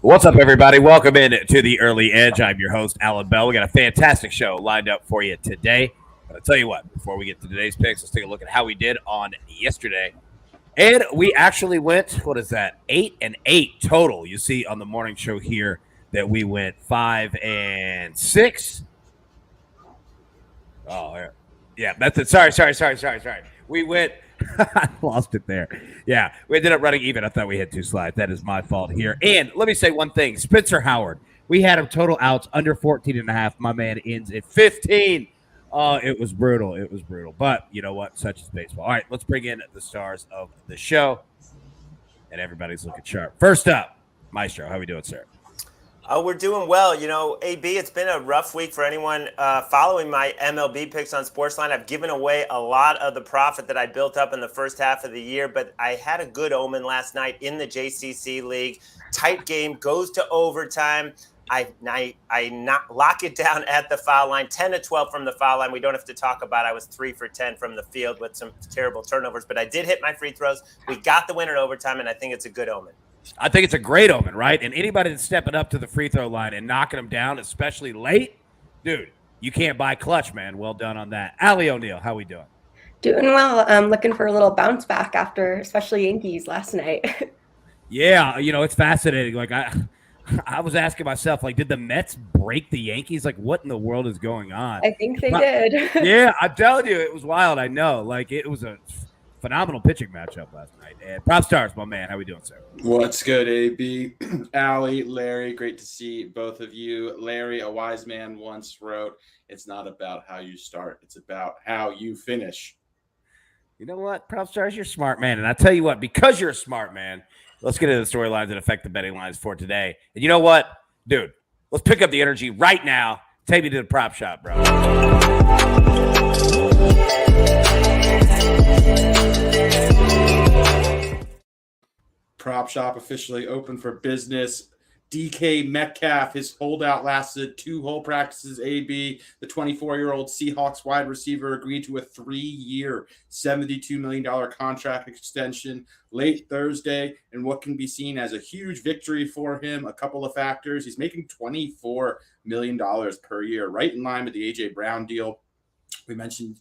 What's up, everybody? Welcome in to the Early Edge. I'm your host, Alan Bell. We got a fantastic show lined up for you today. But I'll tell you what, before we get to today's picks, let's take a look at how we did on yesterday. And we actually went, what is that, 8-8 total. You see on the morning show here that we went 5-6. Oh, yeah, that's it. Sorry. We went, I lost it there. Yeah, we ended up running even. I thought we had two slides. That is my fault here. And let me say one thing. Spencer Howard, we had him total outs under 14.5. My man ends at 15. It was brutal. But you know what? Such is baseball. All right, let's bring in the stars of the show. And everybody's looking sharp. First up, Maestro. How we doing, sir? We're doing well. You know, AB, it's been a rough week for anyone following my MLB picks on SportsLine. I've given away a lot of the profit that I built up in the first half of the year, but I had a good omen last night in the JCC League. Tight game, goes to overtime. I lock it down at the foul line, 10-12 from the foul line. We don't have to talk about it. I was 3 for 10 from the field with some terrible turnovers, but I did hit my free throws. We got the win in overtime, and I think it's a good omen. I think it's a great omen, right? And anybody that's stepping up to the free throw line and knocking them down, especially late, dude, you can't buy clutch, man. Well done on that. Allie O'Neill, how we doing? Doing well. I'm looking for a little bounce back after, especially Yankees last night. Yeah, you know, it's fascinating. Like, I was asking myself, like, did the Mets break the Yankees? Like, what in the world is going on? I think they did. Yeah, I'm telling you, it was wild. I know. Like, it was a phenomenal pitching matchup last night. And prop stars, my man. How we doing, sir? What's good, AB? Allie, Larry, great to see both of you. Larry, a wise man once wrote, "It's not about how you start. It's about how you finish." You know what? Prop stars, you're a smart man. And I tell you what, because you're a smart man, let's get into the storylines that affect the betting lines for today. And you know what? Dude, let's pick up the energy right now. Take me to the prop shop, bro. Prop shop officially open for business. DK Metcalf, his holdout lasted 2 whole practices. AB, the 24-year-old Seahawks wide receiver, agreed to a 3-year, $72 million contract extension late Thursday, and what can be seen as a huge victory for him. A couple of factors. He's making $24 million per year, right in line with the A.J. Brown deal we mentioned.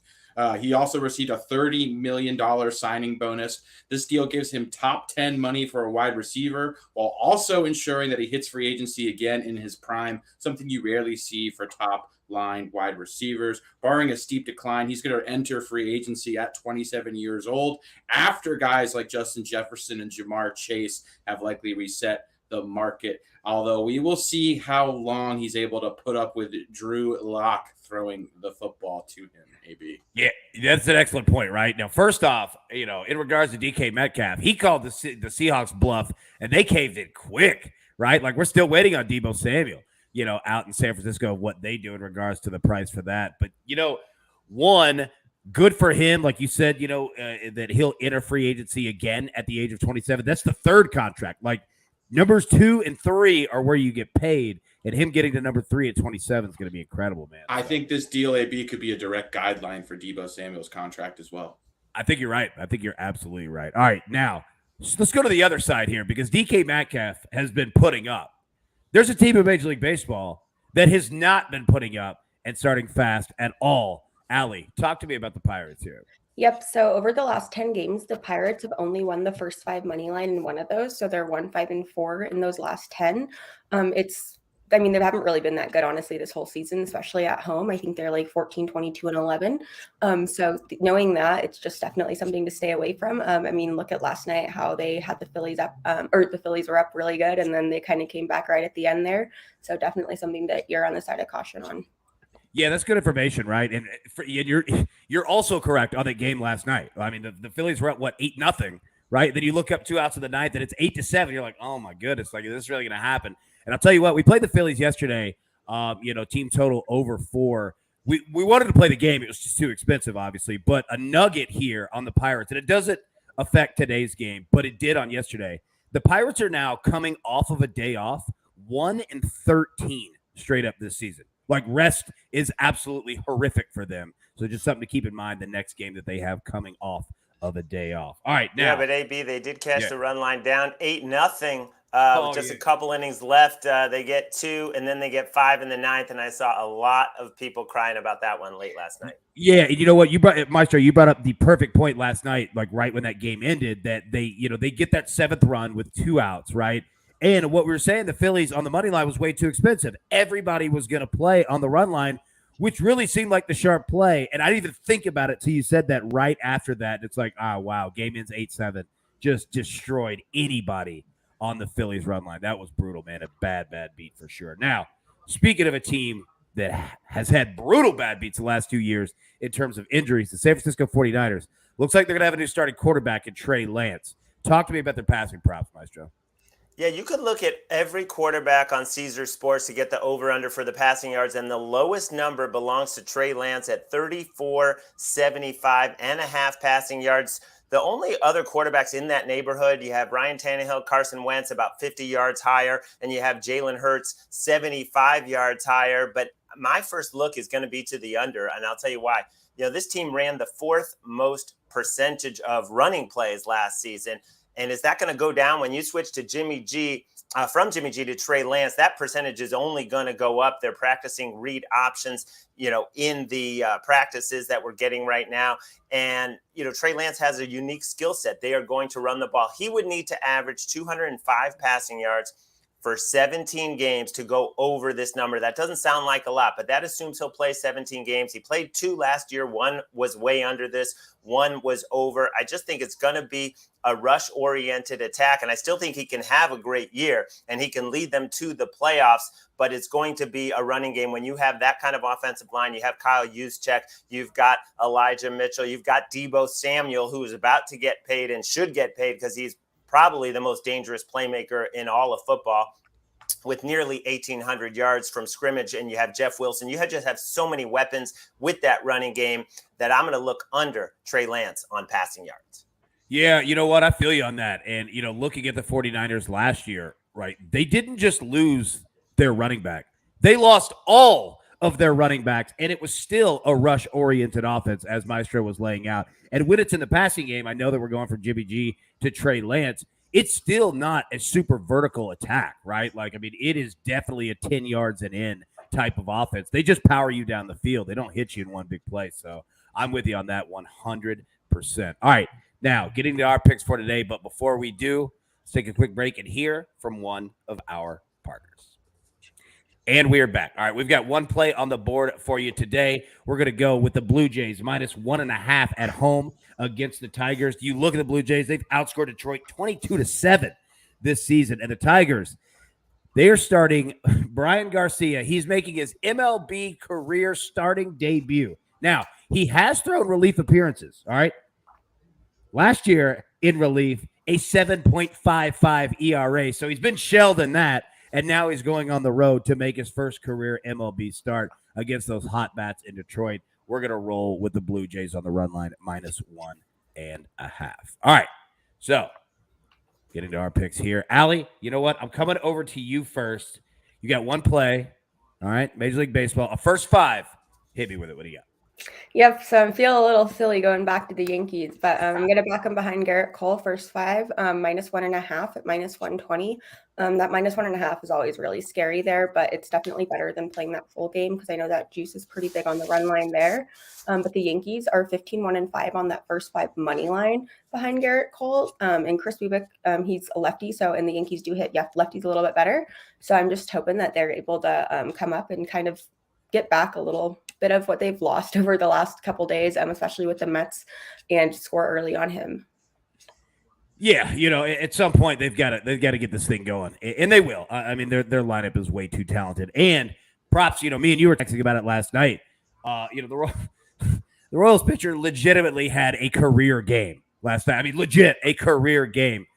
He also received a $30 million signing bonus. This deal gives him top 10 money for a wide receiver while also ensuring that he hits free agency again in his prime, something you rarely see for top line wide receivers. Barring a steep decline, he's going to enter free agency at 27 years old after guys like Justin Jefferson and Jamar Chase have likely reset the market. Although we will see how long he's able to put up with Drew Lock throwing the football to him, AB. Yeah, that's an excellent point, right? Now, first off, you know, in regards to DK Metcalf, he called the Seahawks bluff, and they caved in quick, right? Like, we're still waiting on Deebo Samuel, you know, out in San Francisco, what they do in regards to the price for that. But, you know, one, good for him, like you said, you know, that he'll enter free agency again at the age of 27. That's the third contract. Like, numbers 2 and 3 are where you get paid, and him getting to number 3 at 27 is going to be incredible, man. I think this deal, AB, could be a direct guideline for Deebo Samuel's contract as well. I think you're right. I think you're absolutely right. All right, now let's go to the other side here because DK Metcalf has been putting up. There's a team in Major League Baseball that has not been putting up and starting fast at all. Allie, talk to me about the Pirates here. Yep. So over the last 10 games, the Pirates have only won the first 5 money line in one of those. So they're 1-5-4 in those last 10. They haven't really been that good, honestly, this whole season, especially at home. I think they're like 14, 22, and 11. So knowing that, it's just definitely something to stay away from. Look at last night, how they had the Phillies up, the Phillies were up really good, and then they kind of came back right at the end there. So definitely something that you're on the side of caution on. Yeah, that's good information, right? And you're also correct on that game last night. I mean, the Phillies were at 8-0, right? Then you look up 2 outs of the ninth, and it's 8-7. You're like, oh my goodness, like, is this really going to happen? And I'll tell you what, we played the Phillies yesterday. Team total over 4. We wanted to play the game. It was just too expensive, obviously. But a nugget here on the Pirates, and it doesn't affect today's game, but it did on yesterday. The Pirates are now coming off of a day off, 1-13 straight up this season. Like, rest is absolutely horrific for them. So just something to keep in mind the next game that they have coming off of a day off. All right, now. Yeah, but AB, they did cash the run line down 8-0 With just a couple innings left. They get 2, and then they get 5 in the 9th, and I saw a lot of people crying about that one late last night. Yeah, and you know what? Maestro, you brought up the perfect point last night, like right when that game ended, that they get that 7th run with 2 outs, right? And what we were saying, the Phillies on the money line was way too expensive. Everybody was going to play on the run line, which really seemed like the sharp play. And I didn't even think about it till you said that right after that. It's like, wow, game ends 8-7. Just destroyed anybody on the Phillies run line. That was brutal, man. A bad beat for sure. Now, speaking of a team that has had brutal bad beats the last 2 years in terms of injuries, the San Francisco 49ers, looks like they're going to have a new starting quarterback in Trey Lance. Talk to me about their passing props, Maestro. Yeah, you could look at every quarterback on Caesar Sports to get the over-under for the passing yards, and the lowest number belongs to Trey Lance at 34.75.5 passing yards. The only other quarterbacks in that neighborhood, you have Ryan Tannehill, Carson Wentz about 50 yards higher, and you have Jalen Hurts 75 yards higher. But my first look is going to be to the under, and I'll tell you why. This team ran the 4th most percentage of running plays last season. And is that going to go down when you switch to Jimmy G, from Jimmy G to Trey Lance? That percentage is only going to go up. They're practicing read options, in the practices that we're getting right now. And, Trey Lance has a unique skill set. They are going to run the ball. He would need to average 205 passing yards for 17 games to go over this number. That doesn't sound like a lot, but that assumes he'll play 17 games. He played 2 last year. 1 was way under this. 1 was over. I just think it's going to be a rush-oriented attack, and I still think he can have a great year, and he can lead them to the playoffs, but it's going to be a running game. When you have that kind of offensive line, you have Kyle Juszczyk, you've got Elijah Mitchell, you've got Deebo Samuel, who is about to get paid and should get paid because he's probably the most dangerous playmaker in all of football with nearly 1,800 yards from scrimmage. And you have Jeff Wilson. You just have so many weapons with that running game that I'm going to look under Trey Lance on passing yards. Yeah, you know what? I feel you on that. And, looking at the 49ers last year, right, they didn't just lose their running back. They lost all of their running backs, and it was still a rush-oriented offense, as Maestro was laying out. And when it's in the passing game, I know that we're going from Jimmy G to Trey Lance. It's still not a super vertical attack, right? It is definitely a 10 yards and in type of offense. They just power you down the field. They don't hit you in one big play. So I'm with you on that 100%. All right, now getting to our picks for today. But before we do, let's take a quick break and hear from one of our partners. And we are back. All right, we've got one play on the board for you today. We're going to go with the Blue Jays -1.5 at home against the Tigers. You look at the Blue Jays, they've outscored Detroit 22-7 this season. And the Tigers, they are starting Brian Garcia. He's making his MLB career starting debut. Now, he has thrown relief appearances, all right? Last year in relief, a 7.55 ERA. So he's been shelled in that. And now he's going on the road to make his first career MLB start against those hot bats in Detroit. We're going to roll with the Blue Jays on the run line at -1.5. All right, so getting to our picks here. Allie, you know what? I'm coming over to you first. You got one play, all right? Major League Baseball, a first 5. Hit me with it. What do you got? Yep, so I'm feeling a little silly going back to the Yankees, but I'm going to back them behind Garrett Cole, first 5, -1.5 at -120. That -1.5 is always really scary there, but it's definitely better than playing that full game because I know that juice is pretty big on the run line there. But the Yankees are 15-1-5 on that first 5 money line behind Garrett Cole. And Chris Bubick, he's a lefty, and the Yankees do hit lefties a little bit better. So I'm just hoping that they're able to come up and kind of get back a little bit of what they've lost over the last couple days, especially with the Mets, and score early on him. Yeah, at some point they've got to get this thing going, and they will. I mean, their lineup is way too talented. And props, me and you were texting about it last night. The Royals pitcher legitimately had a career game last night. I mean, legit a career game.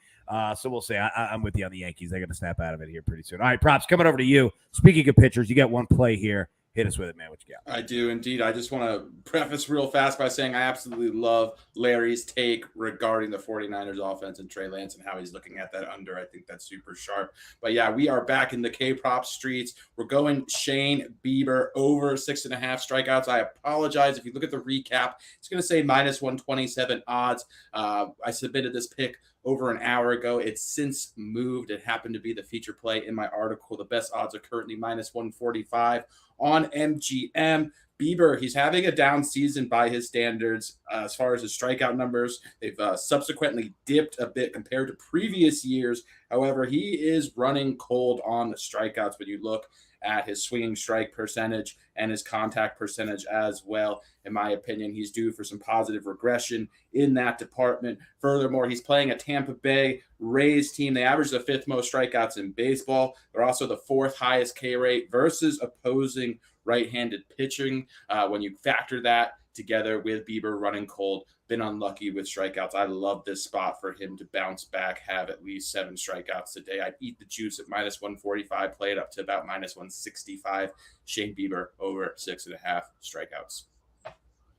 So we'll see. I'm with you on the Yankees. They're going to snap out of it here pretty soon. All right, props, coming over to you. Speaking of pitchers, you got one play here. Hit us with it, man. What you got? I do indeed. I just want to preface real fast by saying I absolutely love Larry's take regarding the 49ers offense and Trey Lance and how he's looking at that under. I think that's super sharp. But yeah, we are back in the K-prop streets. We're going Shane Bieber over 6.5 strikeouts. I apologize. If you look at the recap, it's going to say -127 odds. I submitted this pick over an hour ago. It's since moved. It happened to be the feature play in my article. The best odds are currently minus 145 on MGM. Bieber, he's having a down season by his standards as far as his strikeout numbers. They've subsequently dipped a bit compared to previous years. However, he is running cold on the strikeouts when you look at his swinging strike percentage and his contact percentage as well. In my opinion, he's due for some positive regression in that department. Furthermore, he's playing a Tampa Bay Rays team. They average the 5th most strikeouts in baseball. They're also the 4th highest K rate versus opposing right-handed pitching. When you factor that together with Bieber running cold, been unlucky with strikeouts. I love this spot for him to bounce back, have at least 7 strikeouts today. I'd eat the juice at minus 145, play it up to about minus 165. Shane Bieber over 6.5 strikeouts.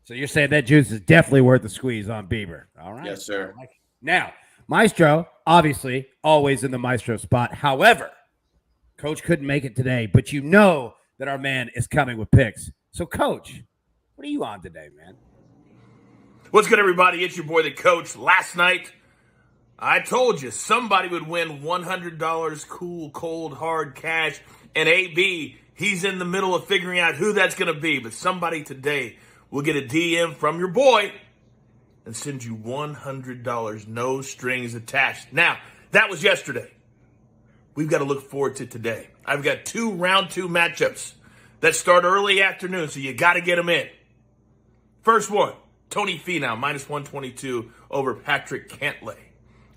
So you're saying that juice is definitely worth the squeeze on Bieber. All right. Yes, sir. Now, Maestro, obviously, always in the Maestro spot. However, Coach couldn't make it today, but you know that our man is coming with picks. So, Coach, what are you on today, man? What's good, everybody? It's your boy, the Coach. Last night, I told you somebody would win $100 cool, cold, hard cash. And AB, he's in the middle of figuring out who that's going to be. But somebody today will get a DM from your boy and send you $100, no strings attached. Now, that was yesterday. We've got to look forward to today. I've got 2 round 2 matchups that start early afternoon, so you got to get them in. First one, Tony Finau, minus 122 over Patrick Cantlay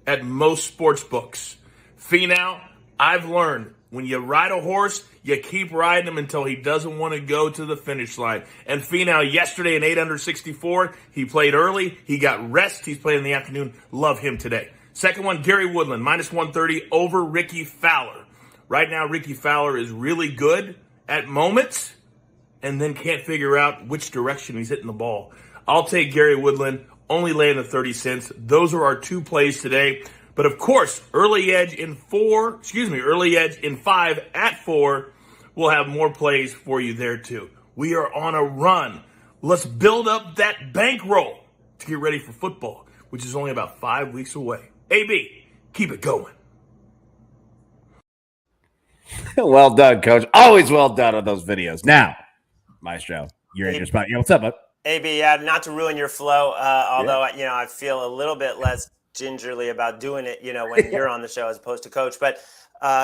at most sports books. Finau, I've learned when you ride a horse, you keep riding him until he doesn't want to go to the finish line. And Finau yesterday in 8 under 64, he played early, he got rest, he's playing in the afternoon. Love him today. Second one, Gary Woodland, minus 130 over Ricky Fowler. Right now, Ricky Fowler is really good at moments and then can't figure out which direction he's hitting the ball. I'll take Gary Woodland, only laying the 30 cents. Those are our 2 plays today. But of course, early edge in 5 at 4. We'll have more plays for you there too. We are on a run. Let's build up that bankroll to get ready for football, which is only about 5 weeks away. AB, keep it going. Well done, Coach. Always well done on those videos. Now, Maestro, you're in your spot. Yeah, what's up, bud? AB, not to ruin your flow, although I feel a little bit less gingerly about doing it, when you're on the show as opposed to Coach. But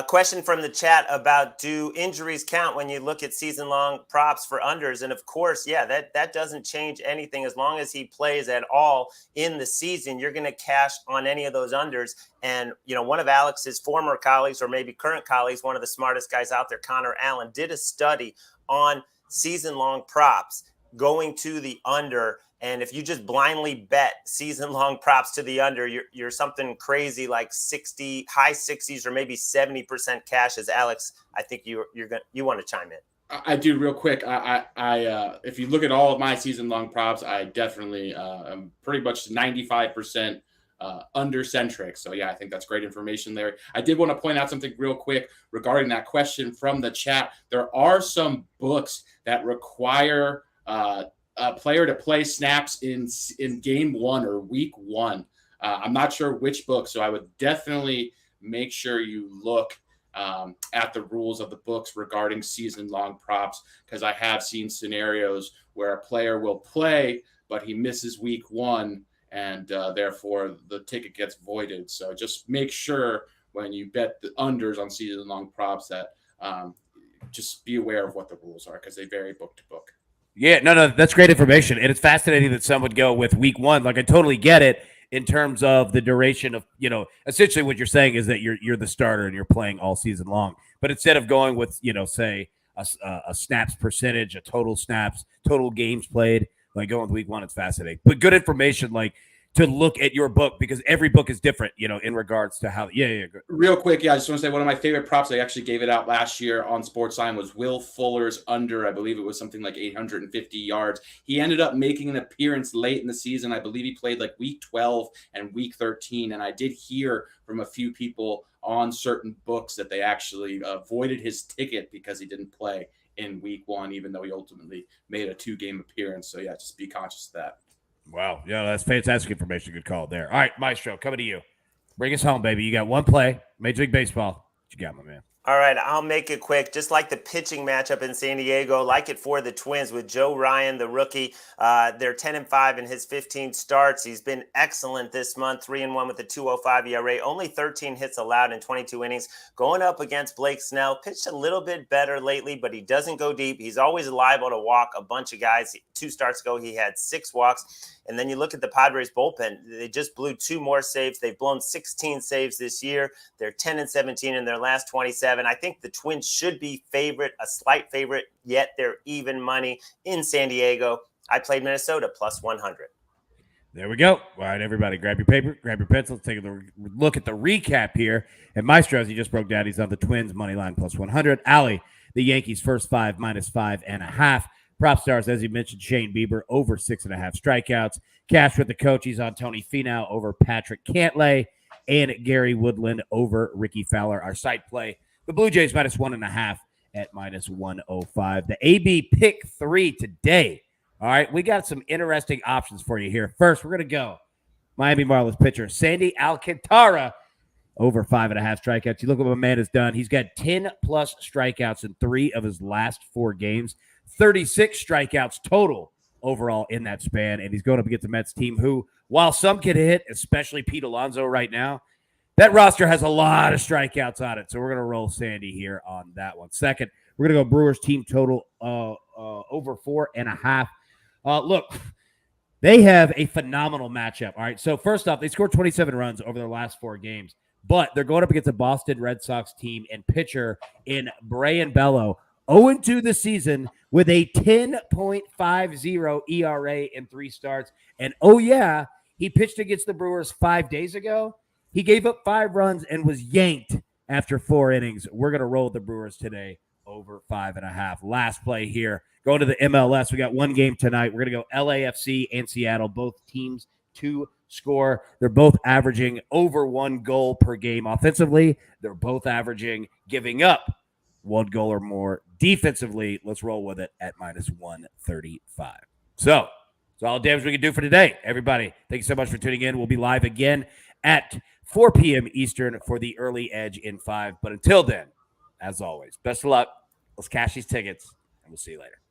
question from the chat about, do injuries count when you look at season-long props for unders? And of course, that doesn't change anything. As long as he plays at all in the season, you're going to cash on any of those unders. And, one of Alex's former colleagues, or maybe current colleagues, one of the smartest guys out there, Connor Allen, did a study on season-long props going to the under. And if you just blindly bet season-long props to the under, you're something crazy like 60, high 60s, or maybe 70% cash. As Alex, I think you want to chime in. I do real quick. I if you look at all of my season-long props, I definitely am pretty much 95% under-centric. So yeah, I think that's great information there. I did want to point out something real quick regarding that question from the chat. There are some books that require a player to play snaps in game 1 or week 1. I'm not sure which book, so I would definitely make sure you look at the rules of the books regarding season-long props, because I have seen scenarios where a player will play, but he misses week 1, and therefore the ticket gets voided. So just make sure when you bet the unders on season-long props that just be aware of what the rules are, because they vary book to book. Yeah, no, that's great information. And it's fascinating that some would go with week 1. Like, I totally get it in terms of the duration of, essentially what you're saying is that you're the starter and you're playing all season long. But instead of going with, say a snaps percentage, a total snaps, total games played, like going with week 1, it's fascinating. But good information, like, to look at your book, because every book is different, in regards to how. Yeah. Good. Real quick, I just want to say one of my favorite props. I actually gave it out last year on SportsLine was Will Fuller's under. I believe it was something like 850 yards. He ended up making an appearance late in the season. I believe he played like week 12 and week 13. And I did hear from a few people on certain books that they actually voided his ticket because he didn't play in week 1, even though he ultimately made a 2-game appearance. So yeah, just be conscious of that. Wow. Yeah, that's fantastic information. Good call there. All right, Maestro, coming to you. Bring us home, baby. You got one play, Major League Baseball. What you got, my man? All right, I'll make it quick. Just like the pitching matchup in San Diego, like it for the Twins with Joe Ryan, the rookie. They're 10-5 in his 15 starts. He's been excellent this month, 3-1 with a 2.05 ERA, only 13 hits allowed in 22 innings. Going up against Blake Snell, pitched a little bit better lately, but he doesn't go deep. He's always liable to walk a bunch of guys. 2 starts ago, he had 6 walks. And then you look at the Padres bullpen. They just blew 2 more saves. They've blown 16 saves this year. They're 10-17 in their last 27. I think the Twins should be a slight favorite, yet they're even money in San Diego. I played Minnesota plus 100. There we go. All right, everybody, grab your paper, grab your pencil. Let's take a look at the recap here. And Maestro, as he just broke down, he's on the Twins money line plus 100. Allie, the Yankees first 5 -5.5. Prop stars, as you mentioned, Shane Bieber over 6.5 strikeouts. Cash with the coach, he's on Tony Finau over Patrick Cantlay, and Gary Woodland over Ricky Fowler. Our site play, the Blue Jays -1.5 at -105. The AB pick 3 today. All right, we got some interesting options for you here. First, we're going to go Miami Marlins pitcher Sandy Alcantara over 5.5 strikeouts. You look what my man has done. He's got 10-plus strikeouts in 3 of his last 4 games. 36 strikeouts total overall in that span, and he's going up against the Mets team who, while some can hit, especially Pete Alonso right now, that roster has a lot of strikeouts on it, so we're going to roll Sandy here on that one. Second, we're going to go Brewers team total over 4.5. Look, they have a phenomenal matchup, all right? So first off, they scored 27 runs over their last 4 games, but they're going up against a Boston Red Sox team and pitcher in Brayan Bello, 0-2 this season with a 10.50 ERA in 3 starts. And, oh, yeah, he pitched against the Brewers 5 days ago. He gave up 5 runs and was yanked after 4 innings. We're going to roll the Brewers today over 5.5. Last play here. Going to the MLS. We got 1 game tonight. We're going to go LAFC and Seattle, both teams to score. They're both averaging over 1 goal per game offensively. They're both averaging giving up 1 goal or more defensively. Let's roll with it at -135. So that's all the damage we can do for today. Everybody, thank you so much for tuning in. We'll be live again at 4 p.m. Eastern for the early edge in 5. But until then, as always, best of luck. Let's cash these tickets, and we'll see you later.